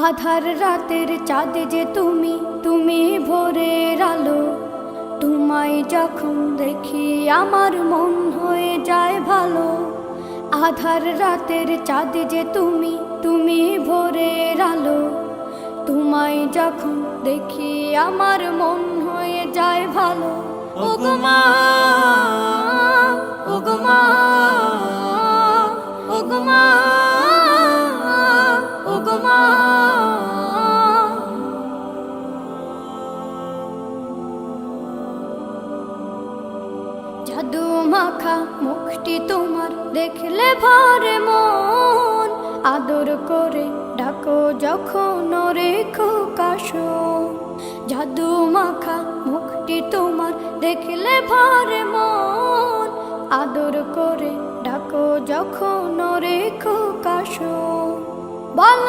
আধার রাতের চাঁদ যে তুমি, তুমি ভোরের আলো। তোমায় যখন দেখি আমার মন হয়ে যায় ভালো। আধার রাতের চাঁদ যে তুমি, তুমি ভোরের আলো। তোমায় যখন দেখি আমার মন হয়ে যায় ভালো। ওগো মা, ওগো মা, ওগো মা, ওগো মা। জাদু মাখা মুখটি তোমার দেখলে ভরে মন। আদর করে ডাকো যখন রেখো কাশন। জাদু মাখা মুখটি তোমার দেখলে ভরে মন। আদর করে ডাকো যখন রেখো কাশন। বলো